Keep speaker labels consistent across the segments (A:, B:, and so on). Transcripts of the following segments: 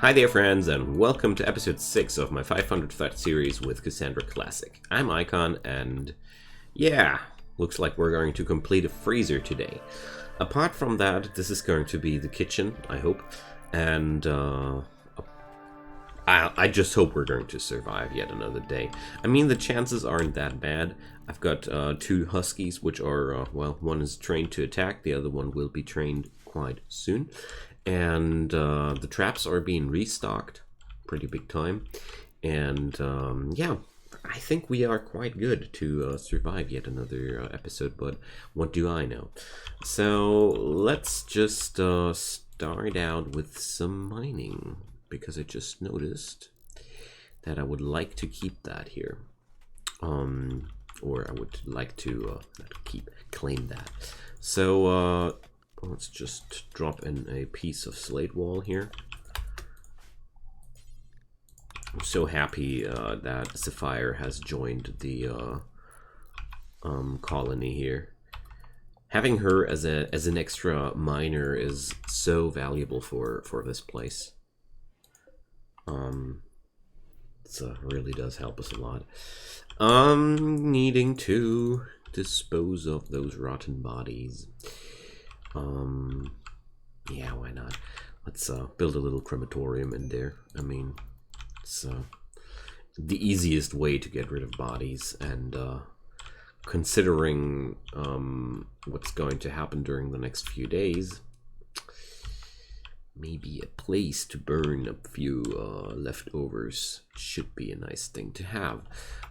A: Hi there friends, and welcome to episode 6 of my 500 Threat series with Cassandra Classic. I'm Icon, and yeah, looks like we're going to complete a freezer today. Apart from that, this is going to be the kitchen, I hope, and I just hope we're going to survive yet another day. I mean, the chances aren't that bad. I've got 2 huskies, which are, well, one is trained to attack, the other one will be trained quite soon. And the traps are being restocked pretty big time. And yeah, I think we are quite good to survive yet another episode, but what do I know? So let's just start out with some mining, because I just noticed that I would like to keep that here. Or I would like to claim that. So let's just drop in a piece of slate wall here. I'm so happy that Sapphire has joined the colony here. Having her as an extra miner is so valuable for this place. It really does help us a lot. Needing to dispose of those rotten bodies. Yeah, why not? Let's build a little crematorium in there. I mean, it's the easiest way to get rid of bodies, and considering what's going to happen during the next few days, maybe a place to burn a few leftovers should be a nice thing to have.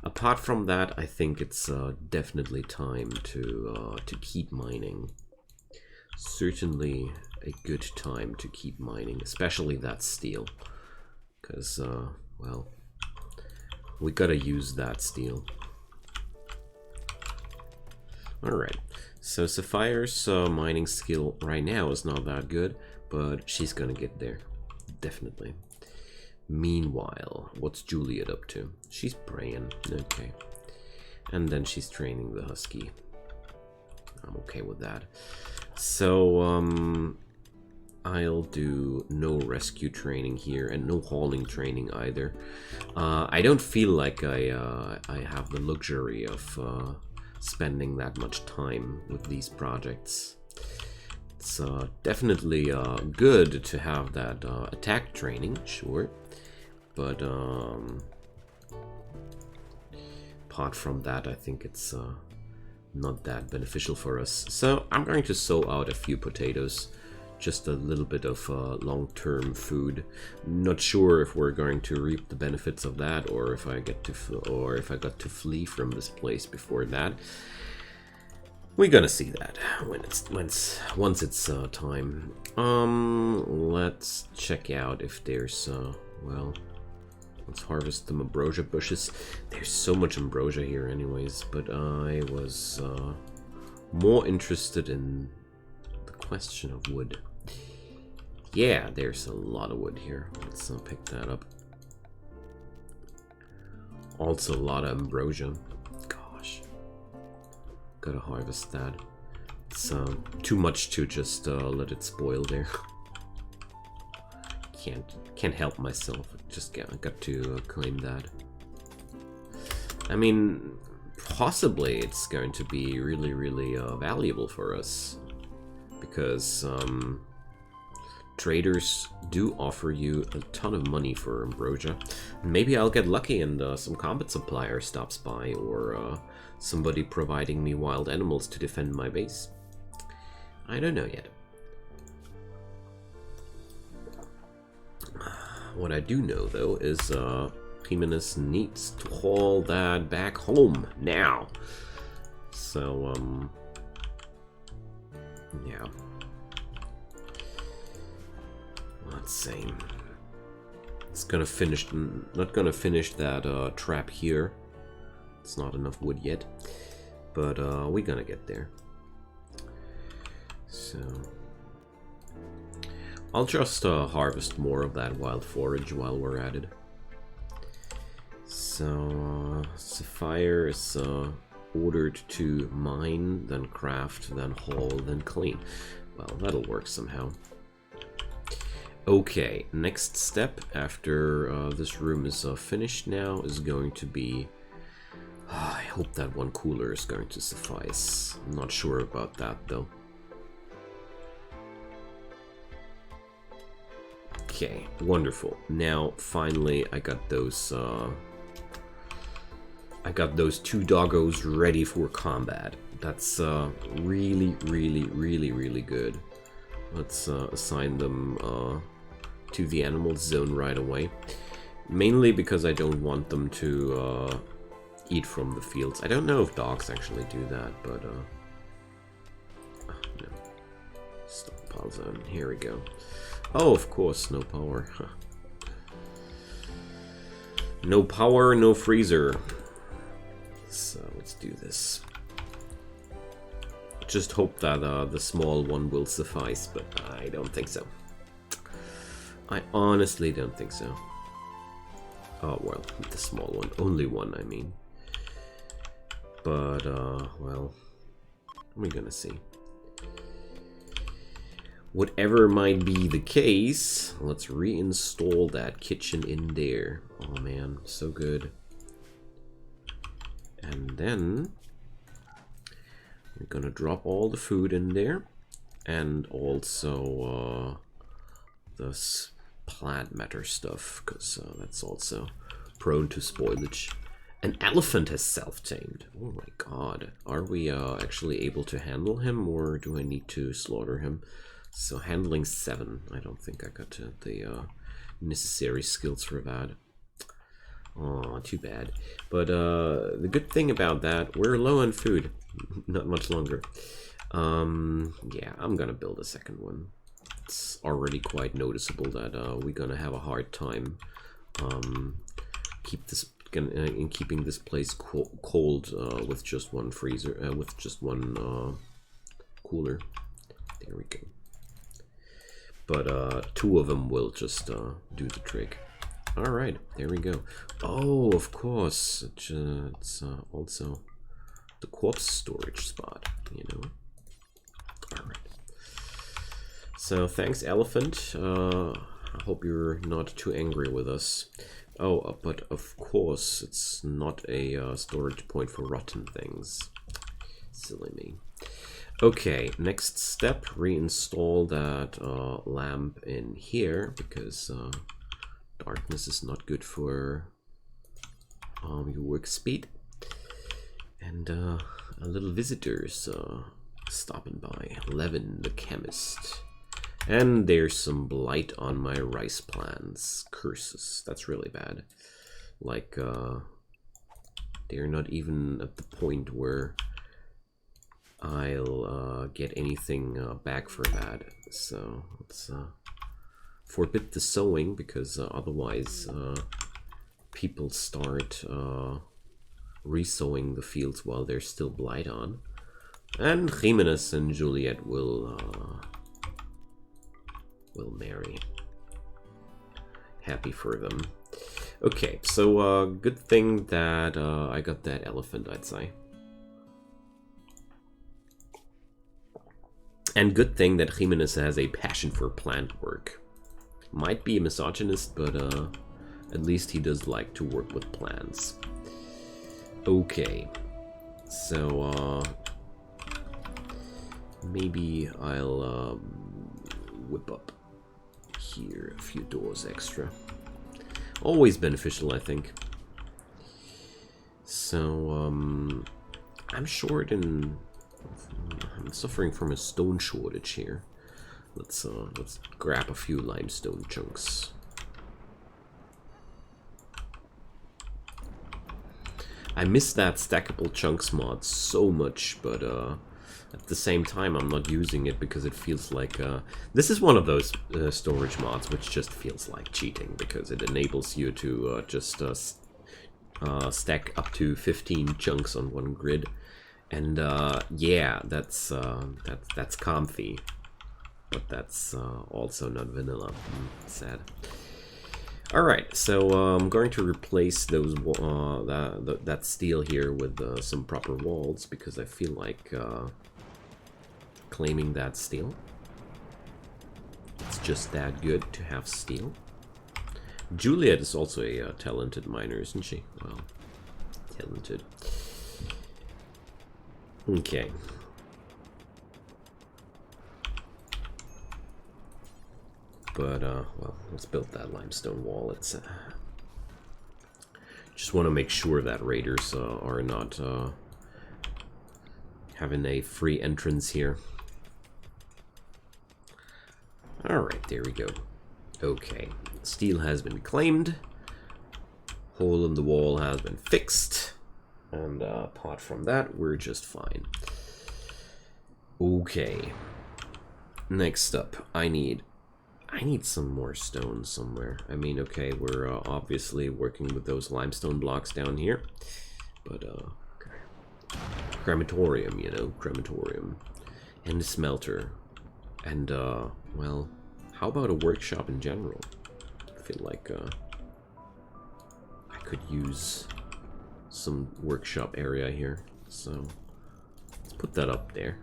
A: Apart from that, I think it's definitely time to keep mining. Certainly a good time to keep mining, especially that steel, because well, we gotta use that steel. Alright, so Sapphire's mining skill right now is not that good, but she's gonna get there, definitely. Meanwhile, what's Juliet up to? She's praying, okay. And then she's training the husky. I'm okay with that. So, I'll do no rescue training here and no hauling training either. I don't feel like I have the luxury of spending that much time with these projects. It's definitely good to have that attack training, sure, but apart from that, I think it's not that beneficial for us. So I'm going to sow out a few potatoes, just a little bit of long-term food. Not sure if we're going to reap the benefits of that, or if I got to flee from this place before that. We're gonna see that once it's time. Let's check out if there's well, let's harvest some ambrosia bushes. There's so much ambrosia here anyways, but I was more interested in the question of wood. Yeah, there's a lot of wood here. Let's pick that up. Also a lot of ambrosia. Gosh. Gotta harvest that. It's too much to just let it spoil there. Can't help myself. Just got to claim that. I mean, possibly it's going to be really valuable for us, because traders do offer you a ton of money for ambrosia. Maybe I'll get lucky and some combat supplier stops by, or somebody providing me wild animals to defend my base. I don't know yet. What I do know, though, is Pimenus needs to haul that back home now. So, yeah. Let's see. It's gonna finish. Not gonna finish that trap here. It's not enough wood yet, but we're gonna get there. So I'll just harvest more of that wild forage while we're at it. So Sapphire is ordered to mine, then craft, then haul, then clean. Well, that'll work somehow. Okay, next step after this room is finished now is going to be... I hope that one cooler is going to suffice. I'm not sure about that though. Okay, wonderful. Now, finally, I got those two doggos ready for combat. That's really, really, really, really good. Let's assign them to the animal zone right away. Mainly because I don't want them to eat from the fields. I don't know if dogs actually do that, but no. Stockpile zone. Here we go. Oh, of course, no power. Huh. No power, no freezer. So let's do this. Just hope that the small one will suffice, but I don't think so. I honestly don't think so. Oh, well, the small one. Only one, I mean. But, well, we're gonna see. Whatever might be the case, let's reinstall that kitchen in there. Oh man, so good. And then we're gonna drop all the food in there, and also the plant matter stuff, because that's also prone to spoilage. An elephant has self-tamed. Oh my god. Are we actually able to handle him, or do I need to slaughter him? So handling 7. I don't think I got the necessary skills for that. Oh, too bad. But the good thing about that, we're low on food. Not much longer. Yeah, I'm gonna build a second one. It's already quite noticeable that we're gonna have a hard time keeping this place cold with just one freezer, with just one cooler. There we go. But 2 of them will just do the trick. Alright, there we go. Oh, of course, it's also the corpse storage spot, you know. Alright. So, thanks, elephant. I hope you're not too angry with us. Oh, but of course, it's not a storage point for rotten things. Silly me. Okay, next step, reinstall that lamp in here, because darkness is not good for your work speed. And a little visitors stopping by. Levin, the chemist. And there's some blight on my rice plants. Curses. That's really bad. Like, they're not even at the point where I'll get anything back for that. So let's forbid the sowing, because otherwise people start re-sowing the fields while there's still blight on. And Jimenez and Juliet will marry. Happy for them. Okay, so good thing that I got that elephant, I'd say. And good thing that Jimenez has a passion for plant work. Might be a misogynist, but at least he does like to work with plants. Okay, so maybe I'll whip up here a few doors extra. Always beneficial, I think. So I'm short in... I'm suffering from a stone shortage here. Let's grab a few limestone chunks. I miss that stackable chunks mod so much, but at the same time I'm not using it because it feels like this is one of those storage mods which just feels like cheating, because it enables you to just stack up to 15 chunks on one grid. And yeah, that's comfy, but that's also not vanilla. Sad. All right, so I'm going to replace those that steel here with some proper walls, because I feel like claiming that steel. Let's just that good to have steel. Juliet is also a talented miner, isn't she? Well, talented. Okay. But, well, let's build that limestone wall. It's, just want to make sure that raiders are not having a free entrance here. Alright, there we go. Okay, steel has been claimed. Hole in the wall has been fixed. And apart from that, we're just fine. Okay. Next up, I need some more stone somewhere. I mean, okay, we're obviously working with those limestone blocks down here. But, crematorium, you know, crematorium. And a smelter. And, well, how about a workshop in general? I feel like, I could use some workshop area here. So, let's put that up there.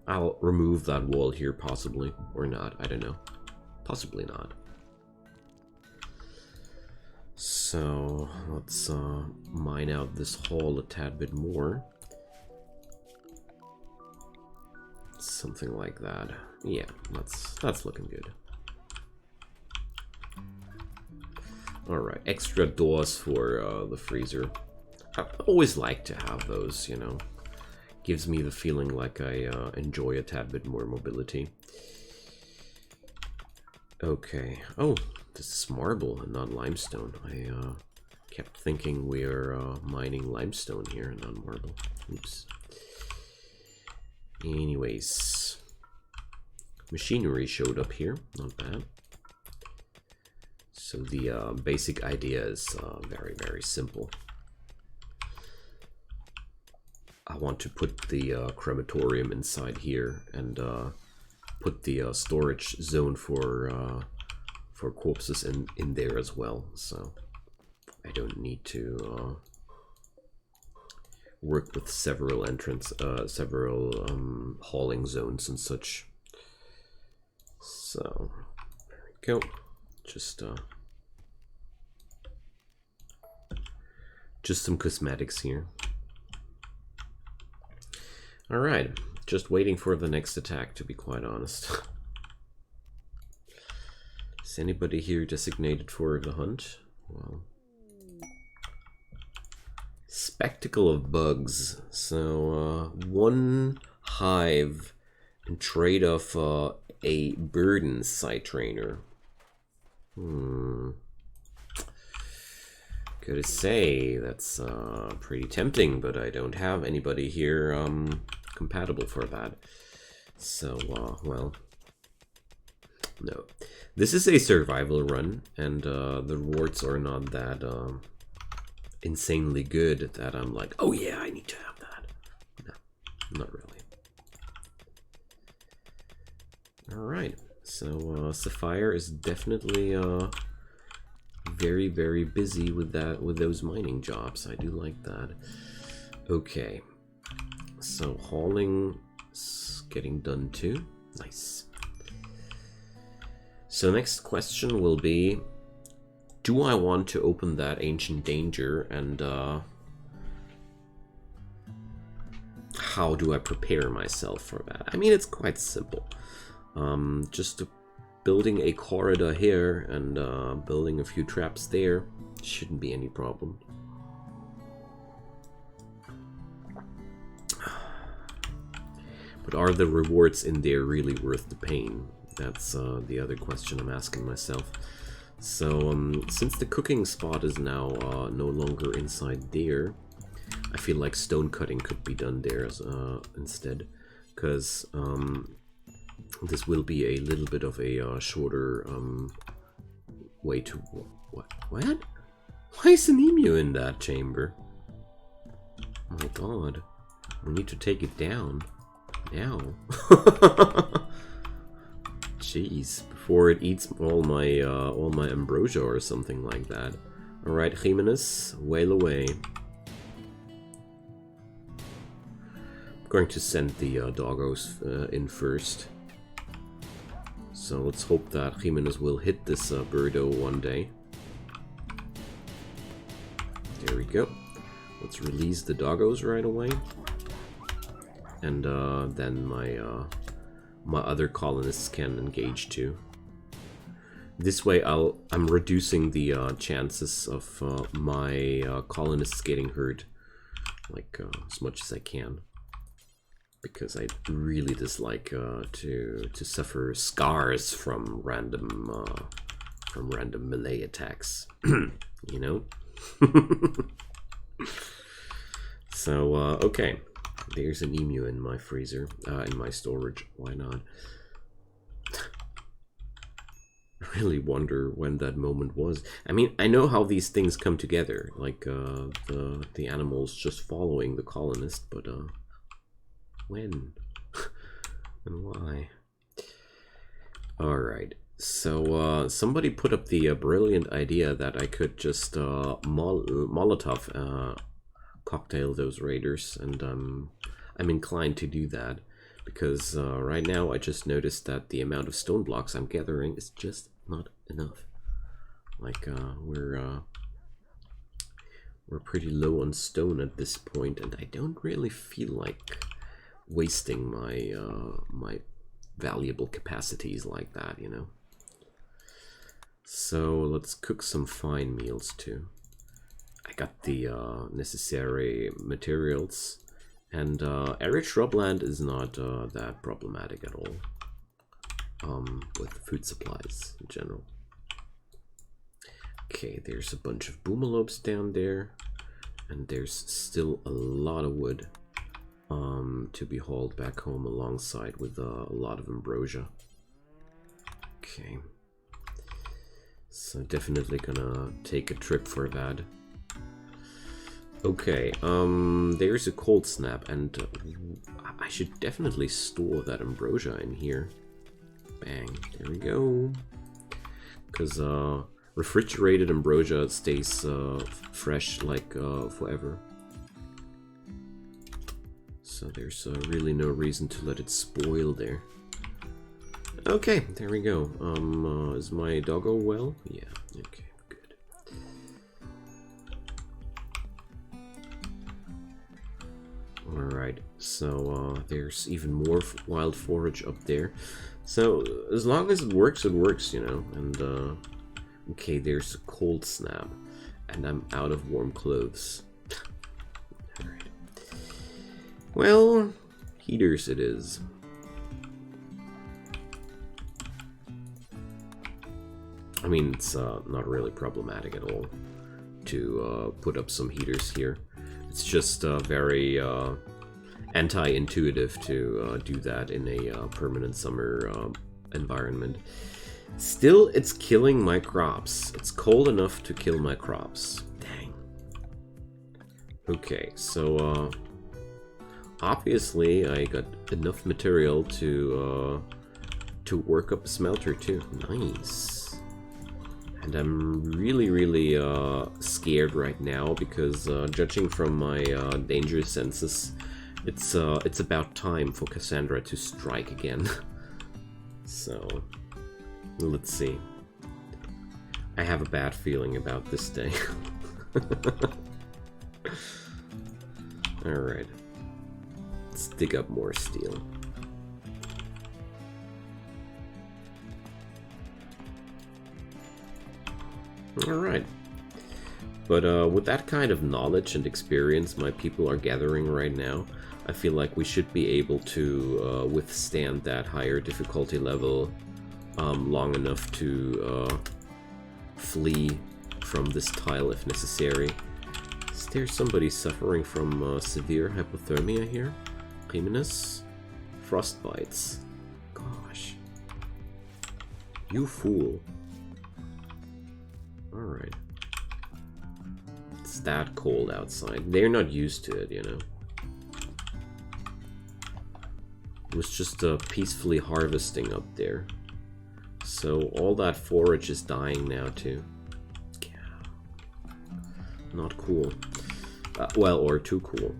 A: I'll remove that wall here, possibly, or not, I don't know. Possibly not. So, let's mine out this hall a tad bit more. Something like that. Yeah, that's looking good. Alright, extra doors for the freezer. I always like to have those, you know. Gives me the feeling like I enjoy a tad bit more mobility. Okay. Oh, this is marble and not limestone. I kept thinking we're mining limestone here and not marble. Oops. Anyways. Machinery showed up here. Not bad. So the basic idea is very, very simple. I want to put the crematorium inside here and put the storage zone for corpses in there as well. So I don't need to work with several hauling zones and such. So there we go. Just some cosmetics here. Alright, just waiting for the next attack, to be quite honest. Is anybody here designated for the hunt? Well, Spectacle of Bugs. So, one hive and trade off a burden site trainer. Gotta say, that's pretty tempting, but I don't have anybody here compatible for that. So, well, no. This is a survival run, and the rewards are not that insanely good that I'm like, oh yeah, I need to have that. No, not really. Alright, so Sapphire is definitely very, very busy with those mining jobs. I do like that. Okay. So hauling's getting done too. Nice. So next question will be, do I want to open that Ancient Danger, and how do I prepare myself for that? I mean, it's quite simple. Just building a corridor here and building a few traps there shouldn't be any problem. But are the rewards in there really worth the pain? That's the other question I'm asking myself. So, since the cooking spot is now no longer inside there, I feel like stone cutting could be done there as, instead. Because this will be a little bit of a shorter way to... What? Why is an emu in that chamber? Oh my god. We need to take it down. Now. Jeez, before it eats all my ambrosia or something like that. Alright, Jimenez, wail away. I'm going to send the doggos in first. So let's hope that Jimenez will hit this birdo one day. There we go. Let's release the doggos right away. And then my other colonists can engage too. This way I'm reducing the chances of my colonists getting hurt, like as much as I can. Because I really dislike to suffer scars from random melee attacks, you know. So okay, there's an emu in my freezer, in my storage. Why not? I really wonder when that moment was. I mean, I know how these things come together, like the animals just following the colonist, but when and why? All right. So somebody put up the brilliant idea that I could just Molotov cocktail those raiders, and I'm inclined to do that because right now I just noticed that the amount of stone blocks I'm gathering is just not enough. Like we're pretty low on stone at this point, and I don't really feel like wasting my my valuable capacities like that, you know. So let's cook some fine meals too. I got the necessary materials, and arid shrubland is not that problematic at all with food supplies in general. Okay, there's a bunch of boomalopes down there, and there's still a lot of wood to be hauled back home alongside with a lot of ambrosia. Okay. So definitely gonna take a trip for that. Okay, there's a cold snap, and I should definitely store that ambrosia in here. Bang, there we go. Because refrigerated ambrosia stays fresh like forever. So there's really no reason to let it spoil there. Okay, there we go. Is my doggo well? Yeah, okay, good. Alright, so there's even more wild forage up there. So as long as it works, you know. And okay, there's a cold snap, and I'm out of warm clothes. Alright. Well, heaters it is. I mean, it's not really problematic at all to put up some heaters here. It's just very anti-intuitive to do that in a permanent summer environment. Still, it's killing my crops. It's cold enough to kill my crops. Dang. Okay, so obviously I got enough material to work up a smelter too. Nice. And I'm really scared right now because judging from my danger senses, it's about time for Cassandra to strike again. So let's see. I have a bad feeling about this day. Alright. Let's dig up more steel. Alright. But with that kind of knowledge and experience my people are gathering right now, I feel like we should be able to withstand that higher difficulty level long enough to flee from this tile if necessary. Is there somebody suffering from severe hypothermia here? Jimenez? Frostbites. Gosh. You fool. Alright. It's that cold outside. They're not used to it, you know. It was just peacefully harvesting up there. So all that forage is dying now too. Yeah. Not cool. Well, or too cool.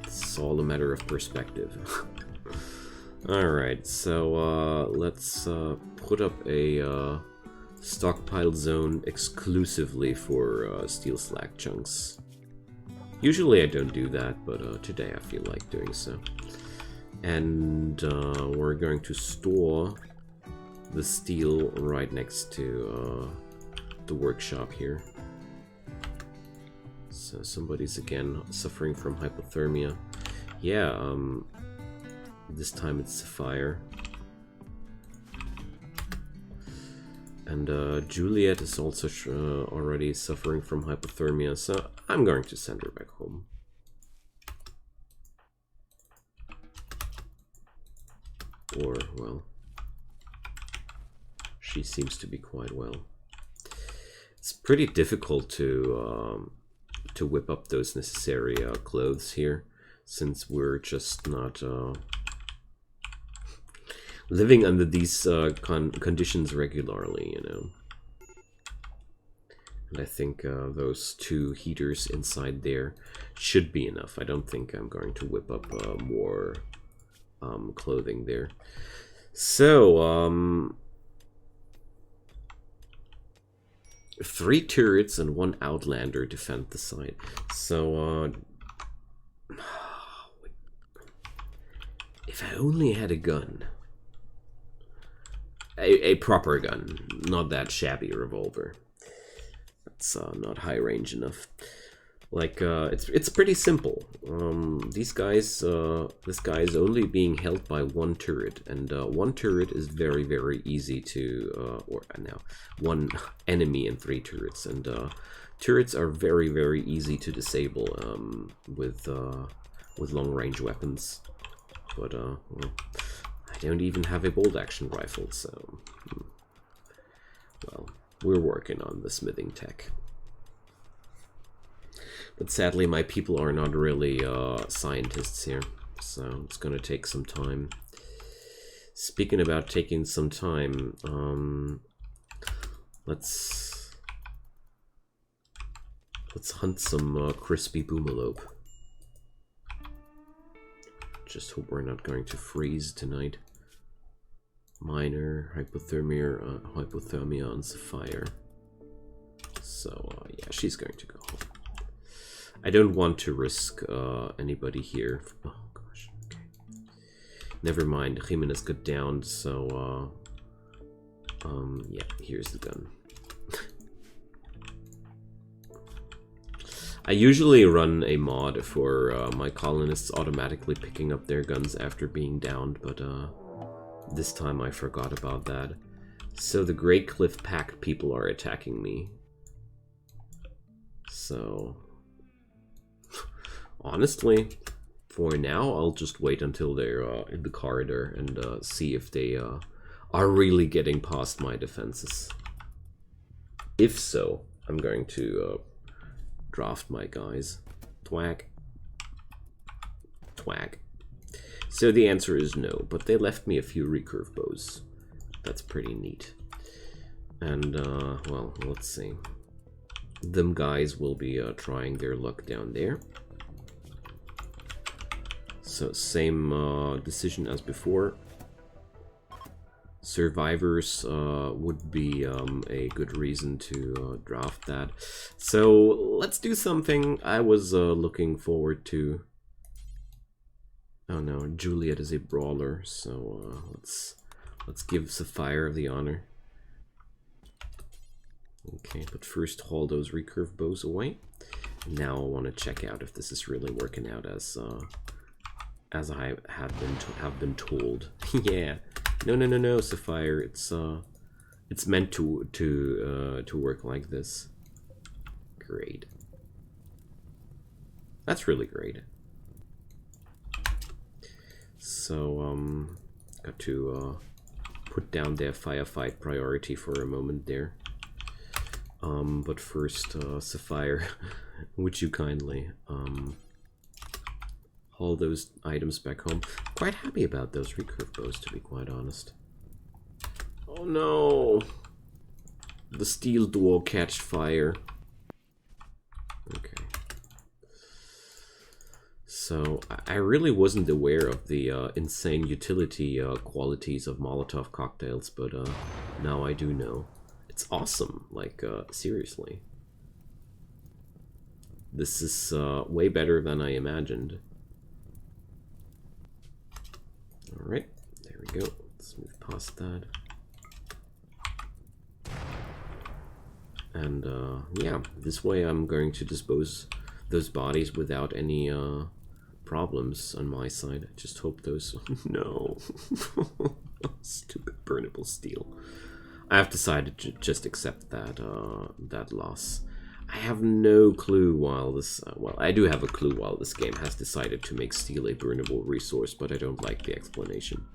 A: It's all a matter of perspective. Alright, so let's put up a stockpile zone exclusively for steel slag chunks. Usually I don't do that, but today I feel like doing so. And we're going to store the steel right next to the workshop here. So somebody's again suffering from hypothermia. Yeah, this time it's fire. And Juliet is also already suffering from hypothermia, so I'm going to send her back home. Or, well, she seems to be quite well. It's pretty difficult to whip up those necessary clothes here, since we're just not living under these conditions regularly, you know. And I think those 2 heaters inside there should be enough. I don't think I'm going to whip up more clothing there. So, 3 turrets and 1 outlander defend the site. So, if I only had a gun. A proper gun, not that shabby revolver. That's not high range enough. Like, it's pretty simple. These guys, this guy is only being held by 1 turret, and 1 turret is very, very easy to, or now 1 enemy and 3 turrets, and turrets are very, very easy to disable with long range weapons. But well, I don't even have a bolt action rifle, so well, we're working on the smithing tech. But sadly, my people are not really scientists here, so it's gonna take some time. Speaking about taking some time, let's hunt some crispy boomalope. Just hope we're not going to freeze tonight. Minor hypothermia on Sapphire. So yeah, she's going to go home. I don't want to risk anybody here. Oh gosh, okay. Never mind, Jimenez got downed, so yeah, here's the gun. I usually run a mod for my colonists automatically picking up their guns after being downed, but this time I forgot about that. So the Great Cliff Pact people are attacking me. So honestly, for now, I'll just wait until they're in the corridor and see if they are really getting past my defenses. If so, I'm going to draft my guys. Thwack. Thwack. So the answer is no, but they left me a few recurve bows. That's pretty neat. And, well, let's see. Them guys will be trying their luck down there. So same decision as before. Survivors would be a good reason to draft that. So let's do something I was looking forward to. Oh no, Juliet is a brawler, so let's give Sapphire the honor. Okay, but first haul those recurve bows away. Now I want to check out if this is really working out as I have been told. Yeah. No, Sapphire. It's meant to work like this. Great. That's really great. So got to put down their firefight priority for a moment there. But first, Sapphire, would you kindly haul those items back home? Quite happy about those recurve bows, to be quite honest. Oh no! The steel door catched fire. Okay. So I really wasn't aware of the insane utility qualities of Molotov cocktails, but now I do know. It's awesome, like seriously. This is way better than I imagined. Alright, there we go. Let's move past that. And yeah, this way I'm going to dispose those bodies without any problems on my side. I just hope those... No. Stupid burnable steel. I have decided to just accept that that loss. I have no clue why this... well, I do have a clue why this game has decided to make steel a burnable resource, but I don't like the explanation.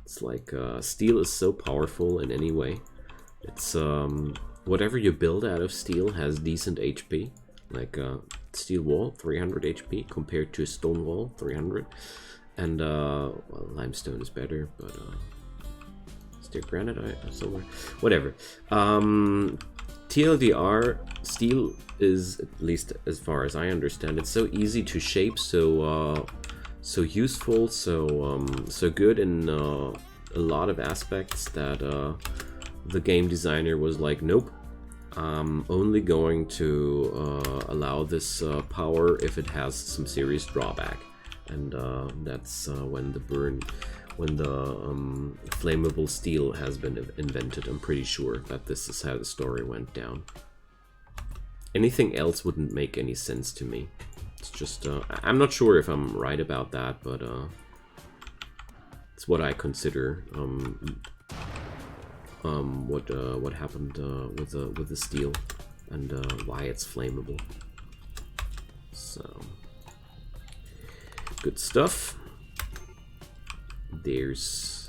A: It's like steel is so powerful in any way. It's whatever you build out of steel has decent HP. Like steel wall, 300 HP compared to a stone wall, 300. And well, limestone is better, but is there granite somewhere? Whatever. TLDR, steel is, at least as far as I understand, it's so easy to shape, so so useful, so good in a lot of aspects that the game designer was like, nope, I'm only going to allow this power if it has some serious drawback, and that's when the flammable steel has been invented. I'm pretty sure that this is how the story went down. Anything else wouldn't make any sense to me. It's just I'm not sure if I'm right about that, but it's what I consider what happened with the steel and why it's flammable. So good stuff. There's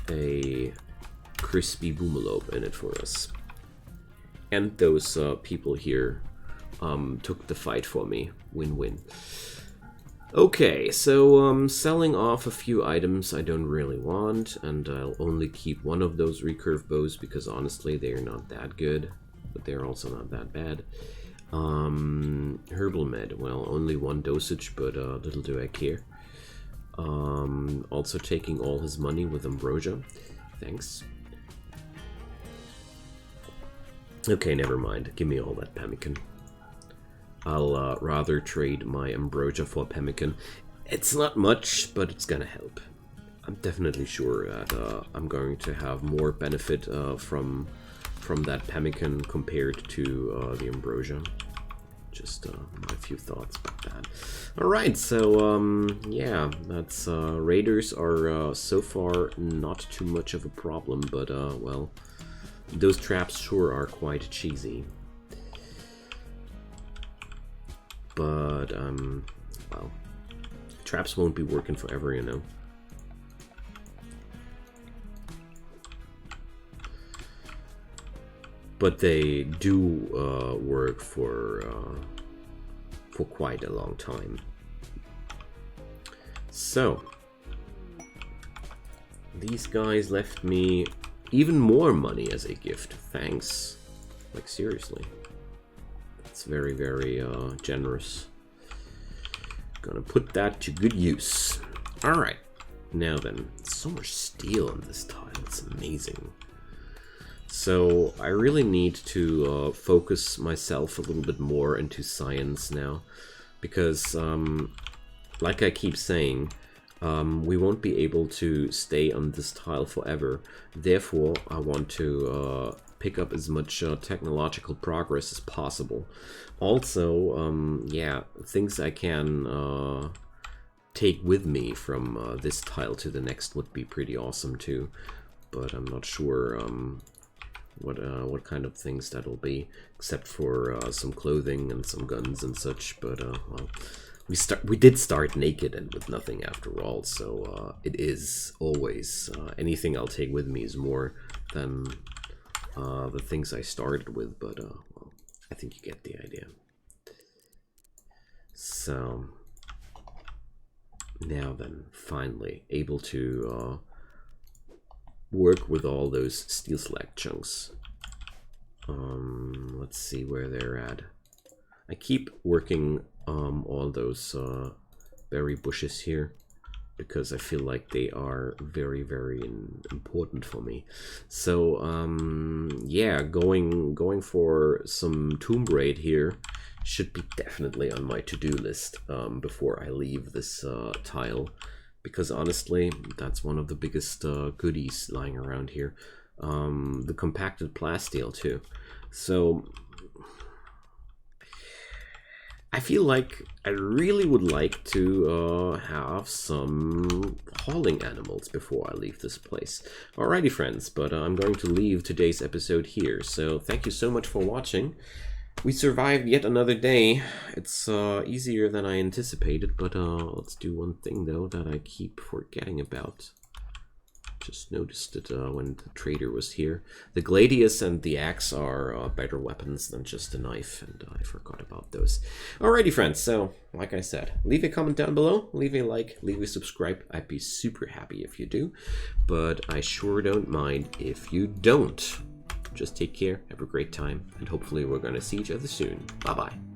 A: a crispy boomalope in it for us, and those people here took the fight for me. Win-win. Okay, so selling off a few items I don't really want, and I'll only keep one of those recurve bows because honestly they're not that good, but they're also not that bad. Herbal med, well, only one dosage, but little do I care. Also taking all his money with ambrosia, thanks. Okay, never mind, give me all that pemmican. I'll rather trade my ambrosia for pemmican. It's not much, but it's gonna help. I'm definitely sure that I'm going to have more benefit from that pemmican compared to the ambrosia. Just my few thoughts about that. Alright, so yeah, that's raiders are so far not too much of a problem, but well, those traps sure are quite cheesy. But well, traps won't be working forever, you know. But they do work for quite a long time. So these guys left me even more money as a gift. Thanks. Like seriously. It's very, very generous. Gonna put that to good use. Alright. Now then, so much steel on this tile. It's amazing. So I really need to focus myself a little bit more into science now, because like I keep saying, we won't be able to stay on this tile forever. Therefore, I want to pick up as much technological progress as possible. Also, yeah, things I can take with me from this tile to the next would be pretty awesome too, but I'm not sure what kind of things that'll be, except for some clothing and some guns and such. But well, we did start naked and with nothing after all, so it is always anything I'll take with me is more than the things I started with. But well, I think you get the idea. So now then, finally able to work with all those steel slag chunks. Let's see where they're at. I keep working all those berry bushes here, because I feel like they are very, very important for me. So yeah, going for some tomb raid here should be definitely on my to-do list before I leave this tile, because honestly, that's one of the biggest goodies lying around here. The compacted plasteel too. So I feel like I really would like to have some hauling animals before I leave this place. Alrighty friends, but I'm going to leave today's episode here. So thank you so much for watching. We survived yet another day. It's easier than I anticipated, but let's do one thing though that I keep forgetting about. Just noticed it when the trader was here. The gladius and the axe are better weapons than just a knife, and I forgot about those. Alrighty friends, so like I said, leave a comment down below, leave a like, leave a subscribe. I'd be super happy if you do, but I sure don't mind if you don't. Just take care, have a great time, and hopefully we're gonna see each other soon. Bye bye.